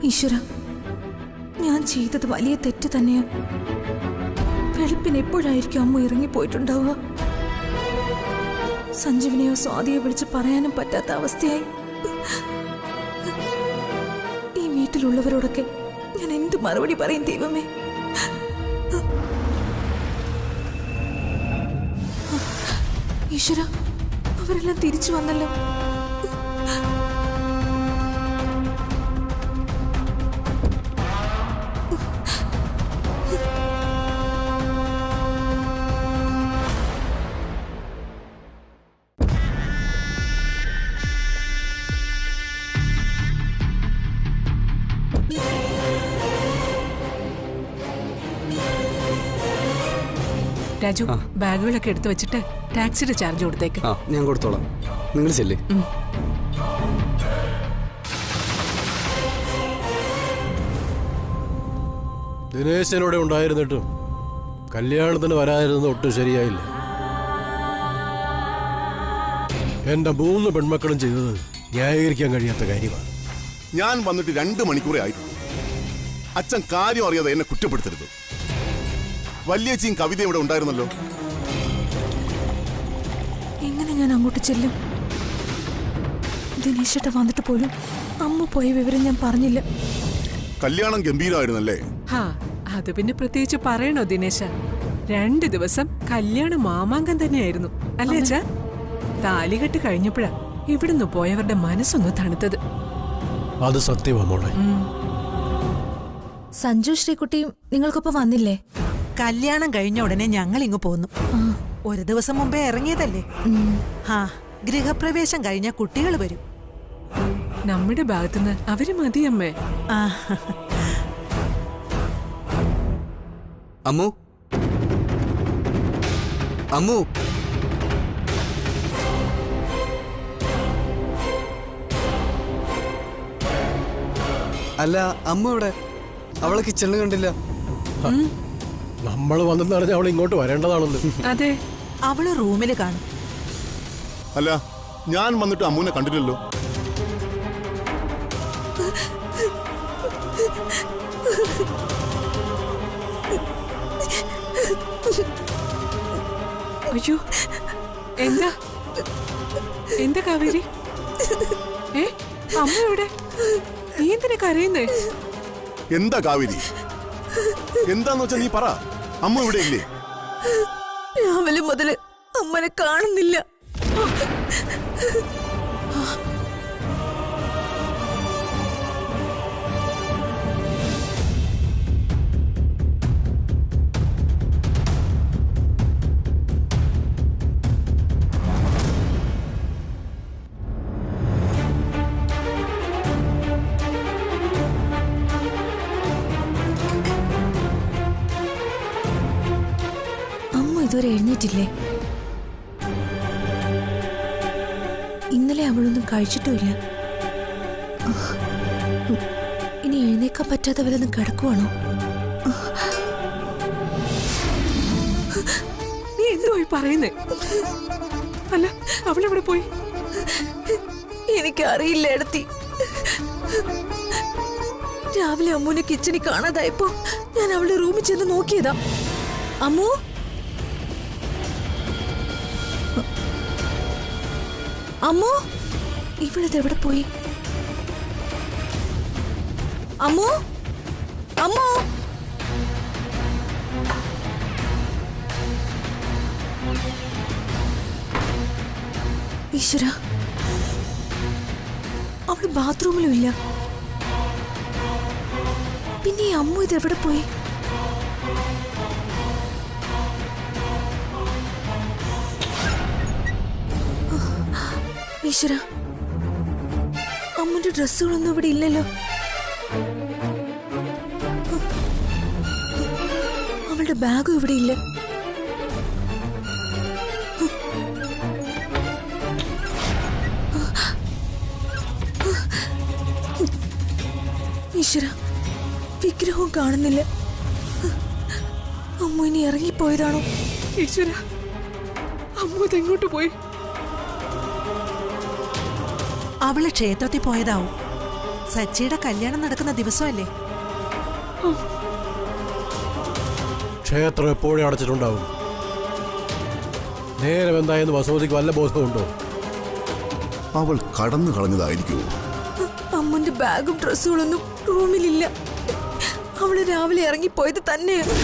ഈശ്വര, ഞാൻ ചെയ്തത് വലിയ തെറ്റ് തന്നെയാ. വെളുപ്പിന് എപ്പോഴായിരിക്കും അമ്മ ഇറങ്ങിപ്പോയിട്ടുണ്ടാവുക? സഞ്ജീവിനെയോ സ്വാതിയോ വിളിച്ച് പറയാനും പറ്റാത്ത അവസ്ഥയായി. ഈ വീട്ടിലുള്ളവരോടൊക്കെ ഞാൻ എന്ത് മറുപടി പറയും ദൈവമേ? ഈശ്വര, അവരെല്ലാം തിരിച്ചു വന്നല്ലോ. രാജു, ബാഗുകളൊക്കെ എടുത്തു വെച്ചിട്ട് ടാക്സിയുടെ ചാർജ് കൊടുത്തേക്ക്. ഞാൻ കൊടുത്തോളാം, നിങ്ങൾ ചെല്ലേ. ദിനേശനോടെ ഉണ്ടായിരുന്നിട്ടും കല്യാണത്തിന് വരാതിരുന്നത് ഒട്ടും ശരിയായില്ല. എന്റെ 3 പെൺമക്കളും ചെയ്തത് ന്യായീകരിക്കാൻ കഴിയാത്ത കാര്യമാണ്. ഞാൻ വന്നിട്ട് 2 മണിക്കൂറേ ആയിട്ടുള്ളൂ. അച്ഛൻ കാര്യം അറിയാതെ എന്നെ കുറ്റപ്പെടുത്തരുത്. വല്യേച്ചിയും കവിത ഇവിടെ ഉണ്ടായിരുന്നല്ലോ. എങ്ങനെ ഞാൻ അങ്ങോട്ട് ചെല്ലും? ദിനേശേട്ട വന്നിട്ട് പോലും അമ്മ പോയ വിവരം ഞാൻ പറഞ്ഞില്ല. കല്യാണം ഗംഭീരമായിരുന്നല്ലേ? അത് പിന്നെ പ്രത്യേകിച്ച് പറയണോ ദിനേശ? 2 ദിവസം കല്യാണ മാമാങ്കം തന്നെയായിരുന്നു അല്ലേ അച്ഛാ? താലികെട്ട് കഴിഞ്ഞപ്പോഴാ ഇവിടുന്ന് പോയവരുടെ മനസ്സൊന്ന് തണുത്തത്. അത് സത്യമാ മോളെ. സഞ്ജു ശ്രീകുട്ടിയും നിങ്ങൾക്കൊപ്പം വന്നില്ലേ? കല്യാണം കഴിഞ്ഞ ഉടനെ ഞങ്ങൾ ഇങ്ങ് പോന്നു. 1 ദിവസം മുമ്പേ ഇറങ്ങിയതല്ലേ. ഗൃഹപ്രവേശം കഴിഞ്ഞ കുട്ടികൾ വരും. നമ്മുടെ ഭാഗത്തുനിന്ന് അവര് മതിയമ്മേ. അമ്മു, അമ്മു, അല്ല അമ്മ ഇവിടെ? അവളെ കിച്ചണിൽ കണ്ടില്ല. നമ്മൾ വന്നെന്ന് പറഞ്ഞാൽ അവൾ ഇങ്ങോട്ട് വരേണ്ടതാണല്ലോ. അതെ, അവള് റൂമില് കാണും. അല്ല, ഞാൻ വന്നിട്ട് അമ്മൂനെ കണ്ടില്ലല്ലോ. അയ്യോ, എന്താ എന്താ കാവേരി? അമ്മ എവിടെ? നീ എന്തിനാ കരയുന്നേ? എന്താ കാവേരി? എന്താന്ന് വെച്ചാ നീ പറ. അമ്മ ഇവിടെ ഇല്ലേ? രാവിലെ മുതല് അമ്മനെ കാണുന്നില്ല. ഇതുവരെ എഴുന്നേറ്റില്ലേ? ഇന്നലെ അവളൊന്നും കഴിച്ചിട്ടുമില്ല. ഇനി എഴുന്നേക്കാൻ പറ്റാത്ത വല്ലതും കിടക്കുവാണോ? നീ എന്തുപോയി പറയുന്നേ? അല്ല, അവളെവിടെ പോയി? എനിക്കറിയില്ല എടത്തി. രാവിലെ അമ്മൂനെ കിച്ചണിൽ കാണാതായപ്പോ ഞാൻ അവളുടെ റൂമിൽ ചെന്ന് നോക്കിയതാ. അമ്മു, അമ്മു, ഇവളിതെവിടെ പോയി? അമ്മു, അമ്മു. ഈശ്വര, അവള് ബാത്റൂമിലും ഇല്ല. പിന്നെ ഈ അമ്മു ഇതെവിടെ പോയി? ഈശ്വര, അമ്മന്റെ ഡ്രസ്സുകളൊന്നും ഇവിടെ ഇല്ലല്ലോ. അവളുടെ ബാഗും ഇവിടെ ഇല്ല. ഈശ്വര, വിഗ്രഹവും കാണുന്നില്ല. അമ്മ ഇനി ഇറങ്ങിപ്പോയതാണോ? ഈശ്വര, അമ്മ ഇതെങ്ങോട്ട് പോയി? അവള് ക്ഷേത്രത്തിൽ പോയതാവും. സച്ചിയുടെ കല്യാണം നടക്കുന്ന ദിവസമല്ലേ? ക്ഷേത്രം എപ്പോഴും അടച്ചിട്ടുണ്ടാവും. നേരം എന്തായെന്ന് വസുമതിക്ക് വല്ല ബോധമുണ്ടോ? അവൾ കടന്നു കളഞ്ഞതായിരിക്കുമോ? അമ്മന്റെ ബാഗും ഡ്രസ്സുകളൊന്നും റൂമിലില്ല. അവള് രാവിലെ ഇറങ്ങിപ്പോയത് തന്നെയാണ്.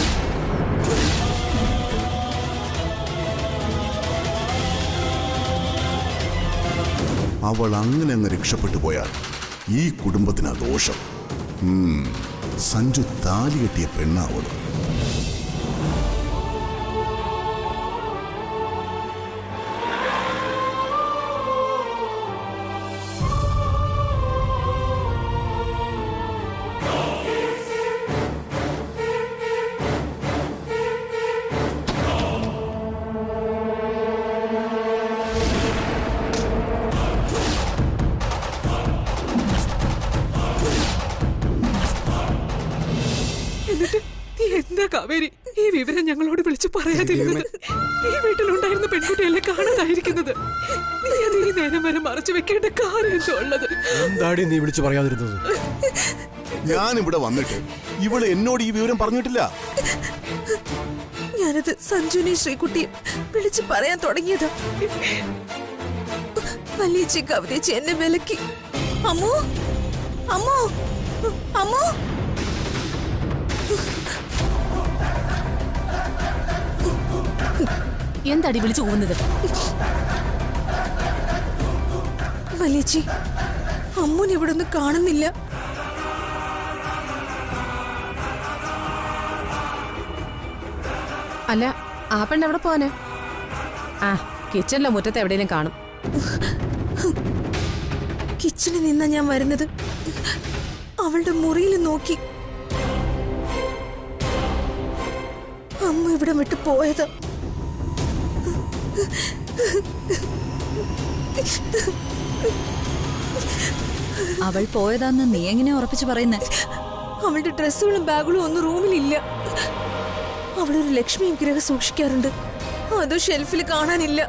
അവൾ അങ്ങനെ അങ്ങ് രക്ഷപ്പെട്ടു പോയാൽ ഈ കുടുംബത്തിനാ ദോഷം. സഞ്ജു താലി കെട്ടിയ പെണ്ണാവളും. എന്താ കാവേരി ഈ വിവരം ഞങ്ങളോട് വിളിച്ചു പറയാതിരുന്നത്? ഈ വീട്ടിലുണ്ടായിരുന്ന പെൺകുട്ടിയല്ലേ കാണാതായിരിക്കുന്നത്. നീ അത് ഈ നേരം വരെ മറച്ചു വെക്കേണ്ട കാര്യം എന്തോ ഉള്ളത്? എന്താടി നീ വിളിച്ചു പറയാതിരുന്നത്? ഞാൻ ഇവിടെ വന്നിട്ട് ഇവള് എന്നോട് ഈ വിവരം പറഞ്ഞിട്ടില്ല. ഞാനത് സഞ്ജുവിനെയും ശ്രീകുട്ടിയും വിളിച്ചു പറയാൻ തുടങ്ങിയതാ. വലിയ കവിതേച്ചി എന്നെ വിലക്കി. അമ്മോ അമ്മോ അമ്മോ, എന്താടി വിളിച്ചു പോകുന്നത്? വലിയച്ചി, അമ്മൂന് ഇവിടെ ഒന്നും കാണുന്നില്ല. അല്ല, ആ പെണ്ണ് എവിടെ പോവാന്? ആ, കിച്ചണിലെ മുറ്റത്ത് എവിടെയെങ്കിലും കാണും. കിച്ചണിൽ നിന്നാ ഞാൻ വരുന്നത്. അവളുടെ മുറിയിൽ നോക്കി. അമ്മ ഇവിടെ വിട്ട് പോയതാ. അവൾ പോയതാന്ന് നീ എങ്ങനെ ഉറപ്പിച്ചു പറയുന്നേ? അവളുടെ ഡ്രസ്സുകളും ബാഗുകളും ഒന്നും റൂമിലില്ല. അവളൊരു ലക്ഷ്മി വിഗ്രഹം സൂക്ഷിക്കാറുണ്ട്. അതോ ഷെൽഫിൽ കാണാനില്ല.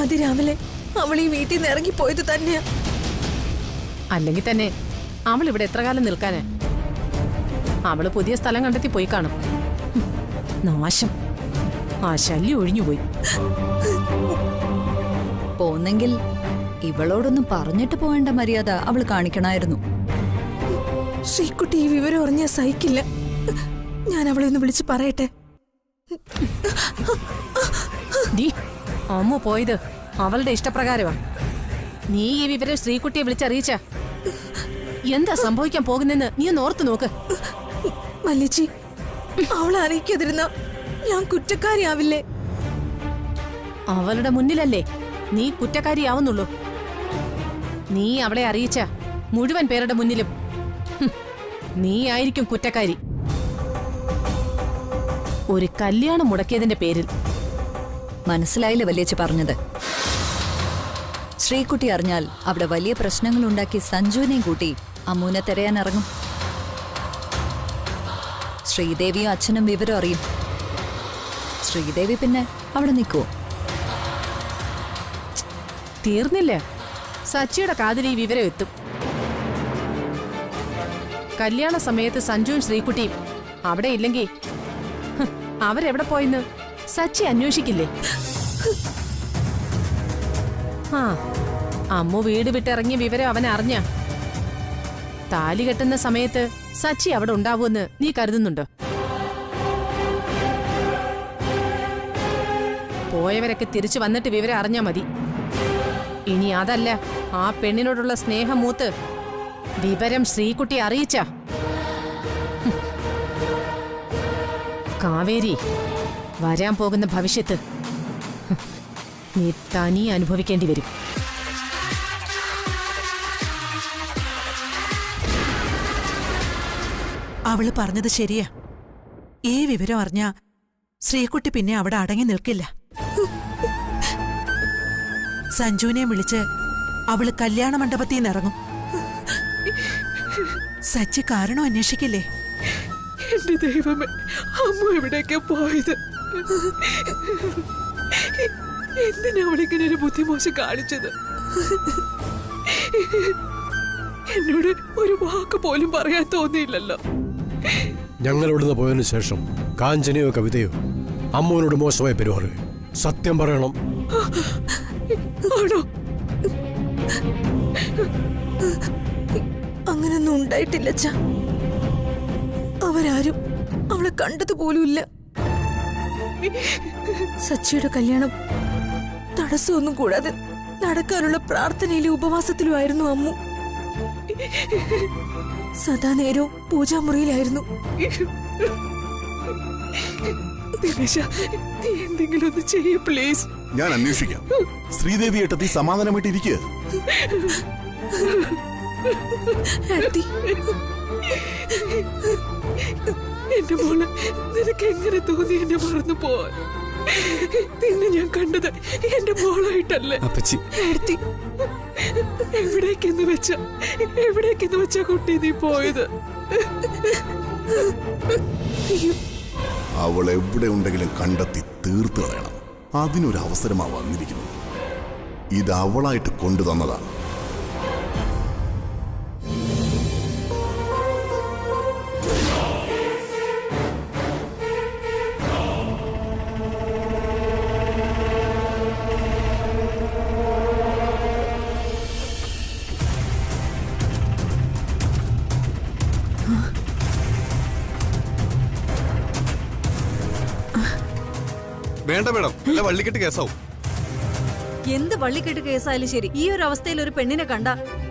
അതിരാവിലെ അവൾ ഈ വീട്ടിൽ നിന്ന് ഇറങ്ങിപ്പോയത് തന്നെയാ. അല്ലെങ്കിൽ തന്നെ അവൾ ഇവിടെ എത്ര കാലം നിൽക്കാന്? അവള് പുതിയ സ്ഥലം കണ്ടെത്തി പോയി കാണും. നാശം, ആ ശല്യം ഒഴിഞ്ഞുപോയി. പോന്നെങ്കിൽ ഇവളോടൊന്നും പറഞ്ഞിട്ട് പോവേണ്ട മര്യാദ അവൾ കാണിക്കണമായിരുന്നു. ശ്രീകുട്ടി ഈ വിവരം അറിഞ്ഞാൽ സഹിക്കില്ല. ഞാൻ അവളെ ഒന്ന് വിളിച്ച് പറയട്ടെ. അമ്മ പോയത് അവളുടെ ഇഷ്ടപ്രകാരമാ. നീ ഈ വിവരം ശ്രീകുട്ടിയെ വിളിച്ചറിയിച്ച എന്താ സംഭവിക്കാൻ പോകുന്നെന്ന് നീ ഒന്ന് ഓർത്തു നോക്ക്. മല്ലിച്ചി, അവളെ അറിയിക്കാതിരുന്ന ഞാൻ കുറ്റക്കാരിയാവില്ലേ? അവളുടെ മുന്നിലല്ലേ നീ കുറ്റക്കാരിയാവുന്നുള്ളൂ. നീ അവളെ അറിയിച്ച മുഴുവൻ പേരുടെ മുന്നിലും നീ ആയിരിക്കും കുറ്റക്കാരി. ഒരു കല്യാണം മുടക്കിയതിന്റെ പേരിൽ. മനസ്സിലായില്ല വല്യേച്ചി പറഞ്ഞത്. ശ്രീകുട്ടി അറിഞ്ഞാൽ അവിടെ വലിയ പ്രശ്നങ്ങൾ ഉണ്ടാക്കി സഞ്ജുവിനെയും കൂട്ടി അമ്മൂനെ തിരയാനിറങ്ങും. ശ്രീദേവിയും അച്ഛനും വിവരം അറിയും. ശ്രീദേവി പിന്നെ അവിടെ നിൽക്കുവോ? തീർന്നില്ല. സച്ചിയുടെ കാതിൽ ഈ വിവരം എത്തും. കല്യാണ സമയത്ത് സഞ്ജുവും ശ്രീകുട്ടിയും അവിടെ ഇല്ലെങ്കിൽ അവരെവിടെ പോയെന്ന് സച്ചി അന്വേഷിക്കില്ലേ? ആ, അമ്മു വീട് വിട്ടിറങ്ങിയ വിവരം അവൻ അറിഞ്ഞ താലി കെട്ടുന്ന സമയത്ത് സച്ചി അവിടെ ഉണ്ടാവുമെന്ന് നീ കരുതുന്നുണ്ടോ? പോയവരൊക്കെ തിരിച്ചു വന്നിട്ട് വിവരം അറിഞ്ഞാ മതി. ഇനി അതല്ല, ആ പെണ്ണിനോടുള്ള സ്നേഹം മൂത്ത് വിവരം ശ്രീകുട്ടി അറിയിച്ച കാവേരി വരാൻ പോകുന്ന ഭവിഷ്യത്ത് നീ തനി അനുഭവിക്കേണ്ടി വരും. അവള് പറഞ്ഞത് ശരിയാ. ഈ വിവരം അറിഞ്ഞ ശ്രീകുട്ടി പിന്നെ അവിടെ അടങ്ങി നിൽക്കില്ല. സഞ്ജുവിനെ വിളിച്ച് അവള് കല്യാണ മണ്ഡപത്തിൽ നിന്ന് ഇറങ്ങും. സച്ചി കാരണം അന്വേഷിക്കില്ലേ? എന്റെ ദൈവമേ, അമ്മ എവിടേക്കാ പോയത്? എന്തിനാ അവളിങ്ങനെ ഒരു ബുദ്ധിമോശം കാണിച്ചത്? എന്നോട് ഒരു വാക്ക് പോലും പറയാൻ തോന്നിയില്ലല്ലോ. ഞങ്ങൾ ഇവിടുന്ന് പോയതിനു ശേഷം കാഞ്ചനയോ കവിതയോ അമ്മുവിനോട് മോശമായി പെരുമാറുക. സത്യം പറയണം. ആണോ? അങ്ങനൊന്നും ഉണ്ടായിട്ടില്ല അച്ഛാ. അവരാരും അവളെ കണ്ടതുപോലുമില്ല. സച്ചിയുടെ കല്യാണം തടസ്സമൊന്നും കൂടാതെ നടക്കാനുള്ള പ്രാർത്ഥനയിലും ഉപവാസത്തിലുമായിരുന്നു അമ്മു. സദാ നേരവും പൂജാമുറിയിലായിരുന്നു. ദിനേശ, നീ എന്തെങ്കിലും ഒന്ന് ചെയ്യ പ്ലീസ്. ഞാൻ അന്വേഷിക്കാം. ശ്രീദേവി ഏട്ടത്തി സമാധാനമായിട്ട് ഇരിക്കുക. എന്റെ മോളെ, നിനക്ക് എങ്ങനെ തോന്നി എന്നെ മറന്നു പോവാൻ? നിന്നെ ഞാൻ കണ്ടത് എന്റെ മോളായിട്ടല്ലേ? എവിടേക്കെന്ന് വെച്ചാ കുട്ടി നീ പോയത്? അവൾ എവിടെ ഉണ്ടെങ്കിലും കണ്ടെത്തി തീർത്തു കളയണം. അതിനൊരു അവസരമാ വന്നിരിക്കുന്നത്. ഇത് അവളായിട്ട് കൊണ്ടുതന്നതാണ്. വേണ്ട മേഡം, അല്ല വള്ളിക്കെട്ട് കേസാവും. എന്ത് വള്ളിക്കെട്ട് കേസായാലും ശരി, ഈ ഒരു അവസ്ഥയിൽ ഒരു പെണ്ണിനെ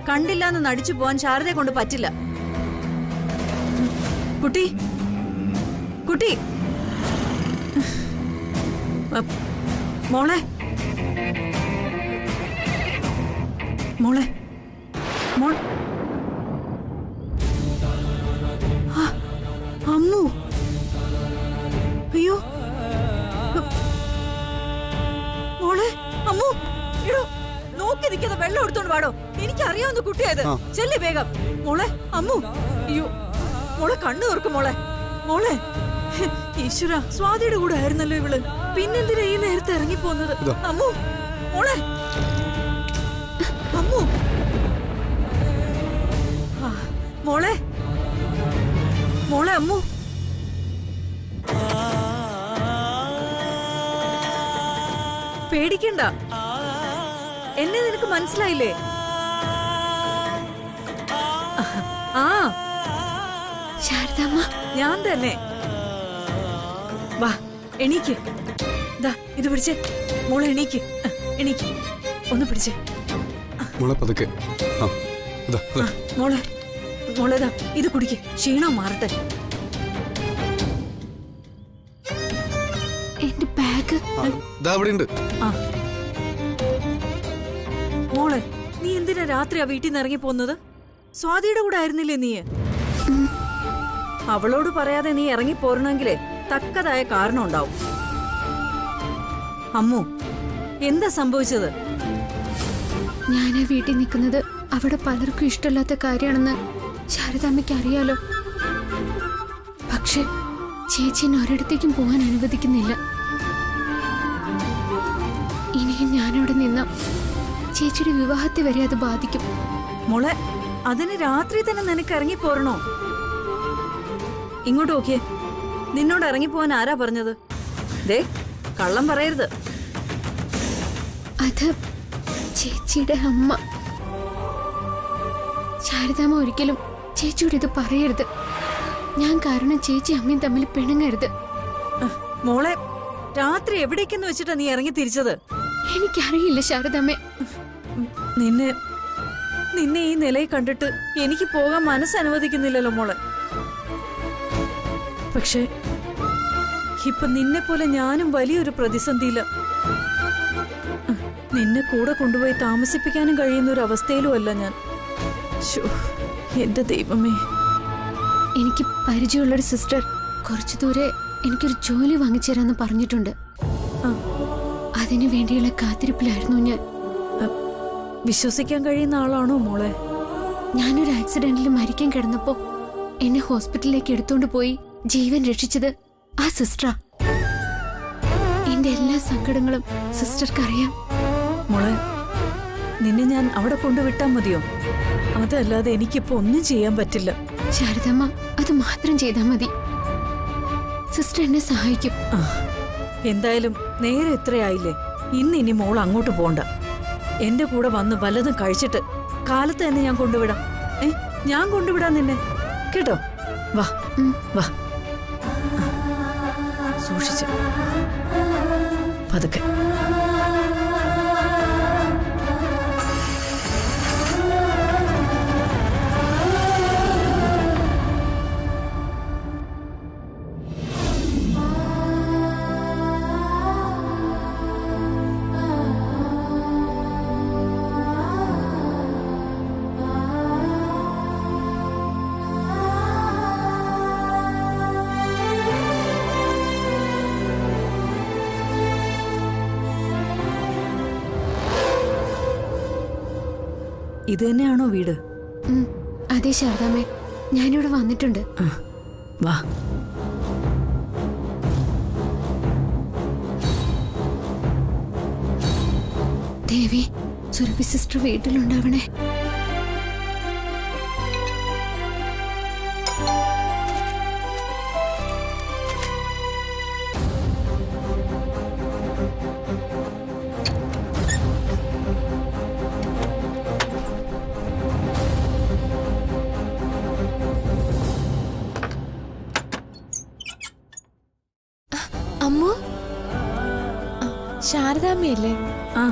കണ്ടില്ല എന്ന് നടിച്ചു പോവാൻ ശാരദയെ കൊണ്ട് പറ്റില്ല. കുട്ടി കുട്ടി മോളെ മോളെ മോൾ അമ്മു, അയ്യോ മോളെ, അമ്മു, ഇടോ നോക്കി നിൽക്കാതെ വെള്ളം എടുത്തോണ്ട് വാടോ. എനിക്കറിയാവുന്ന കുട്ടിയായത്. ചെല്ലി വേഗം. മോളെ, അമ്മു, അയ്യോ മോളെ കണ്ണു തുറക്കും മോളെ. മോളെ, ഈശ്വര, സ്വാതിയുടെ കൂടെ ആയിരുന്നല്ലോ ഇവള്. പിന്നെന്തിനാ ഈ നേരത്തെ ഇറങ്ങിപ്പോന്നത്? അമ്മു, മോളെ, അമ്മു, മോളെ, മോളെ, അമ്മു. പേടിക്കണ്ട, എന്നെ നിനക്ക് മനസ്സിലായില്ലേ? ആ ശാരദാമ്മ, ഞാൻ തന്നെ. വാ, എണീക്ക്. ദാ ഇത് പിടിച്ചേ മോളെ. എണീക്ക്, എണീക്ക്. ഒന്ന് പിടിച്ചേ മോളെ, പതുക്കെ. മോളെ, മോളേതാ ഇത് കുടിക്ക്, ക്ഷീണം മാറട്ടെ. എന്റെ ബാഗ് മോളെ, നീ എന്തിനാ രാത്രി ആ വീട്ടിൽ നിന്ന് ഇറങ്ങി പോന്നത്? സ്വാതിയുടെ കൂടെ ആയിരുന്നില്ലേ നീ? അവളോട് പറയാതെ നീ ഇറങ്ങി പോരണമെങ്കിലേ തക്കതായ കാരണം ഉണ്ടാവും. അമ്മു, എന്താ സംഭവിച്ചത്? ഞാൻ ആ വീട്ടിൽ നിൽക്കുന്നത് അവിടെ പലർക്കും ഇഷ്ടമില്ലാത്ത കാര്യമാണെന്ന് ശാരദാമ്മയ്ക്ക് അറിയാലോ. പക്ഷെ ചേച്ചിനെ ഒരിടത്തേക്കും പോകാൻ അനുവദിക്കുന്നില്ല. ഇനിയും ഞാനവിടെ നിന്ന ചേച്ചിയുടെ വിവാഹത്തെ വരെ അത് ബാധിക്കും. മോളെ, അതിന് രാത്രി തന്നെ നിനക്ക് ഇറങ്ങി പോരണോ? ഇങ്ങോട്ട് നോക്കിയേ, നിന്നോട് ഇറങ്ങിപ്പോവാൻ ആരാ പറഞ്ഞത്? ദേ, കള്ളം പറയരുത്. അത് ചേച്ചിയുടെ അമ്മ. ശാരദാമ്മ ഒരിക്കലും ചേച്ചിയോട് ഇത് പറയരുത്. ഞാൻ കാരണം ചേച്ചി അമ്മയും തമ്മിൽ പിണങ്ങരുത്. മോളെ, രാത്രി എവിടേക്കെന്ന് വെച്ചിട്ടാ നീ ഇറങ്ങി തിരിച്ചത്? എനിക്കറിയില്ല ശാരദാമ്മേ. നിന്നെ ഈ നിലയിൽ കണ്ടിട്ട് എനിക്ക് പോകാൻ മനസ്സനുവദിക്കുന്നില്ലല്ലോ മോളെ. പക്ഷെ ഇപ്പൊ നിന്നെ പോലെ ഞാനും വലിയൊരു പ്രതിസന്ധിയില്ല. നിന്നെ കൂടെ കൊണ്ടുപോയി താമസിപ്പിക്കാനും കഴിയുന്ന ഒരു അവസ്ഥയിലും അല്ല ഞാൻ. എന്റെ ദൈവമേ. എനിക്ക് പരിചയമുള്ളൊരു സിസ്റ്റർ കുറച്ചു ദൂരെ എനിക്കൊരു ജോലി വാങ്ങിച്ചു തരാന്ന് പറഞ്ഞിട്ടുണ്ട്. അതിനു വേണ്ടിയുള്ള കാത്തിരിപ്പിലായിരുന്നു ഞാൻ. വിശ്വസിക്കാൻ കഴിയുന്ന ആളാണോ മോളെ? ഞാനൊരു ആക്സിഡന്റിൽ മരിക്കാൻ കിടന്നപ്പോ എന്നെ ഹോസ്പിറ്റലിലേക്ക് എടുത്തോണ്ട് പോയി ജീവൻ രക്ഷിച്ചത് ആ സിസ്റ്ററാ. എന്റെ എല്ലാ സങ്കടങ്ങളും സിസ്റ്റർക്ക് അറിയാം. മോളെ, നിന്നെ ഞാൻ അവിടെ കൊണ്ടുവിട്ടാ മതിയോ? അതല്ലാതെ എനിക്കിപ്പോ ഒന്നും ചെയ്യാൻ പറ്റില്ല. ശാരദമ്മ അത് മാത്രം ചെയ്താൽ മതി. സിസ്റ്റർ എന്നെ സഹായിക്കും. എന്തായാലും നേരെ ഇത്രയായില്ലേ, ഇനി മോൾ അങ്ങോട്ട് പോണ്ട. എന്റെ കൂടെ വന്ന് വല്ലതും കഴിച്ചിട്ട് കാലത്ത് തന്നെ ഞാൻ കൊണ്ടുവിടാം. ഞാൻ കൊണ്ടുവിടാം നിന്നെ, കേട്ടോ? വാ വാ, സൂക്ഷിച്ച് പതുക്കെ. ഇത് തന്നെയാണോ വീട്? അതെ ശാരദാമ്മേ, ഞാനിവിടെ വന്നിട്ടുണ്ട്. വാ. ദേവി, സുരഭി സിസ്റ്റർ വീട്ടിലുണ്ടാവണേ. അമ്മു, ശാരദാമ്മയല്ലേ? ആ,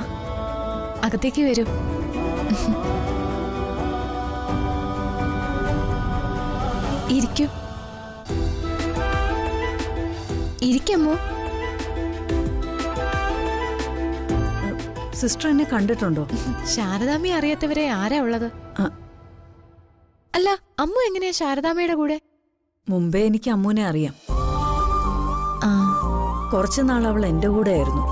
അകത്തേക്ക് വരൂ. ഇരിക്കൂ. ഇരിക്കമ്മു. സിസ്റ്റർ എന്നെ കണ്ടിട്ടുണ്ടോ? ശാരദാമ്മയെ അറിയാത്തവരെ ആരാ ഉള്ളത്? അല്ല, അമ്മു എങ്ങനെയാ ശാരദാമ്മയുടെ കൂടെ? മുമ്പേ എനിക്ക് അമ്മുവിനെ അറിയാം. കുറച്ചു നാൾ അവൾ എന്റെ കൂടെ ആയിരുന്നു.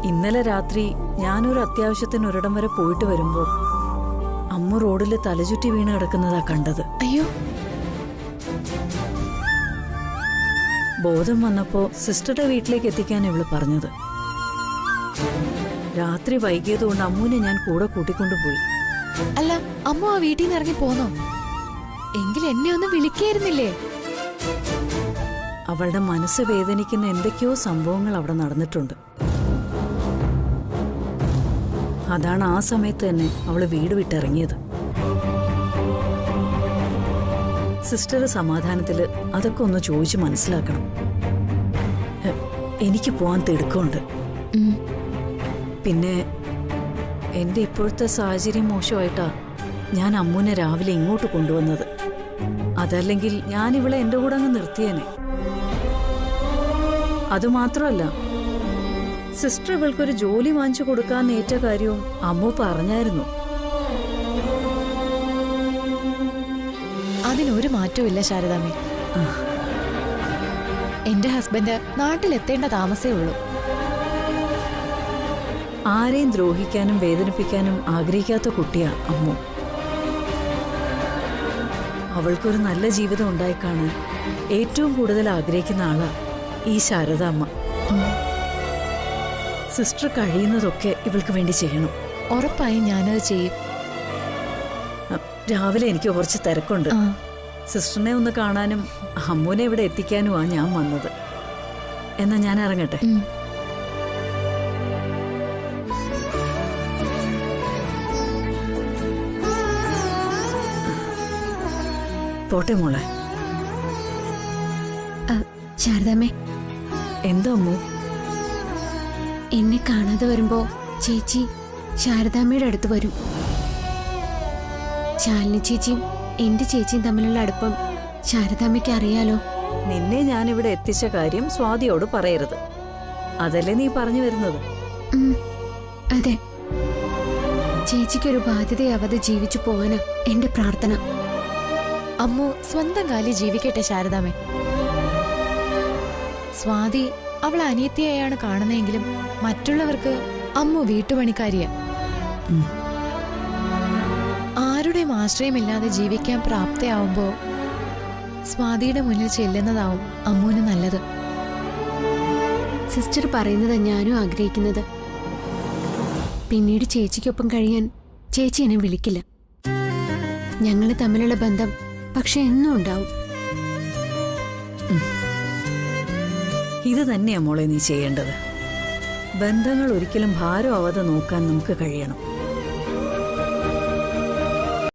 ഇന്നലെ രാത്രി ഞാനൊരു അത്യാവശ്യത്തിന് ഒരിടം വരെ പോയിട്ട് വരുമ്പോ അമ്മ റോഡിൽ തലചുറ്റി വീണ് കിടക്കുന്നതാ കണ്ടത്. അയ്യോ. ബോധം വന്നപ്പോ സിസ്റ്ററുടെ വീട്ടിലേക്ക് എത്തിക്കാൻ ഇവള് പറഞ്ഞത്. രാത്രി വൈകിയതുകൊണ്ട് അമ്മുവിനെ ഞാൻ കൂടെ കൂട്ടിക്കൊണ്ടുപോയി. അല്ല, അമ്മു ആ വീട്ടിൽ നിന്ന് ഇറങ്ങി പോന്നോ? എങ്കിൽ എന്നെ ഒന്ന് വിളിക്കായിരുന്നില്ലേ? അവളുടെ മനസ്സ് വേദനിക്കുന്ന എന്തൊക്കെയോ സംഭവങ്ങൾ അവിടെ നടന്നിട്ടുണ്ട്. അതാണ് ആ സമയത്ത് തന്നെ അവള് വീട് വിട്ടിറങ്ങിയത്. സിസ്റ്റർ സമാധാനത്തില് അതൊക്കെ ഒന്ന് ചോദിച്ചു മനസ്സിലാക്കണം. എനിക്ക് പോവാൻ തിടുക്കമുണ്ട്. പിന്നെ എന്റെ ഇപ്പോഴത്തെ സാഹചര്യം മോശമായിട്ടാ ഞാൻ അമ്മുവിനെ രാവിലെ ഇങ്ങോട്ട് കൊണ്ടുവന്നത്. അതല്ലെങ്കിൽ ഞാൻ ഇവളെ എന്റെ കൂടെ അങ്ങ് നിർത്തിയേനെ. അതുമാത്രമല്ല, സിസ്റ്റർ ഇവൾക്കൊരു ജോലി വാങ്ങിച്ചു കൊടുക്കാൻ ഏറ്റ കാര്യവും അമ്മു പറഞ്ഞായിരുന്നു. അതിനൊരു മാറ്റവും ഇല്ല ശാരദാമ്മേ. എന്റെ ഹസ്ബൻഡ് നാട്ടിലെത്തേണ്ട താമസേ ഉള്ളൂ. ആരെയും ദ്രോഹിക്കാനും വേദനിപ്പിക്കാനും ആഗ്രഹിക്കാത്ത കുട്ടിയാ അമ്മു. അവൾക്കൊരു നല്ല ജീവിതം ഉണ്ടായിക്കാണാൻ ഏറ്റവും കൂടുതൽ ആഗ്രഹിക്കുന്ന ആളാ ഈ ശാരദാമ്മ. സിസ്റ്റർ കഴിയുന്നതൊക്കെ ഇവൾക്ക് വേണ്ടി ചെയ്യണം. ഉറപ്പായും ഞാനത് ചെയ്യും. രാവിലെ എനിക്ക് കുറച്ച് തിരക്കുണ്ട്. സിസ്റ്ററിനെ ഒന്ന് കാണാനും അമ്മുവിനെ ഇവിടെ എത്തിക്കാനുമാ ഞാൻ വന്നത്. എന്നാ ഞാൻ ഇറങ്ങട്ടെ. പോട്ടെ മോളെ. ശാരദാമ്മേ. എന്താ അമ്മു? എന്നെ കാണാതെ വരുമ്പോ ചേച്ചി ശാരദാമ്മയുടെ അടുത്ത് വരും. ശാലിനി ചേച്ചിയും എന്റെ ചേച്ചിയും തമ്മിലുള്ള അടുപ്പം ശാരദാമ്മയ്ക്ക് അറിയാലോ. നിന്നെ ഞാനിവിടെ എത്തിച്ച കാര്യം സ്വാതിയോട് പറയരുത്. അതല്ലേ നീ പറഞ്ഞു വരുന്നത്? അതെ, ചേച്ചിക്കൊരു ബാധ്യതയാവാതെ ജീവിച്ചു പോവാനാ എന്റെ പ്രാർത്ഥന. അമ്മു സ്വന്തം കാലിൽ ജീവിക്കട്ടെ ശാരദാമ്മേ. സ്വാതി അവളെ അനിയത്തിയായാണ് കാണുന്നതെങ്കിലും മറ്റുള്ളവർക്ക് അമ്മു വീട്ടുപണിക്കാരിയാ. ആരുടെയും ആശ്രയമില്ലാതെ ജീവിക്കാൻ പ്രാപ്തയാവുമ്പോ സ്വാതിയുടെ മുന്നിൽ ചെല്ലുന്നതാവും അമ്മുവിന് നല്ലത്. സിസ്റ്റർ പറയുന്നതാ ഞാനും ആഗ്രഹിക്കുന്നത്. പിന്നീട് ചേച്ചിക്കൊപ്പം കഴിയാൻ ചേച്ചി എന്നെ വിളിക്കില്ല. ഞങ്ങൾ തമ്മിലുള്ള ബന്ധം പക്ഷെ എന്നും ഉണ്ടാവും. ഇത് തന്നെയാ മോളെ നീ ചെയ്യേണ്ടത്. ബന്ധങ്ങൾ ഒരിക്കലും ഭാരമാവാതെ നോക്കാൻ നമുക്ക് കഴിയണം.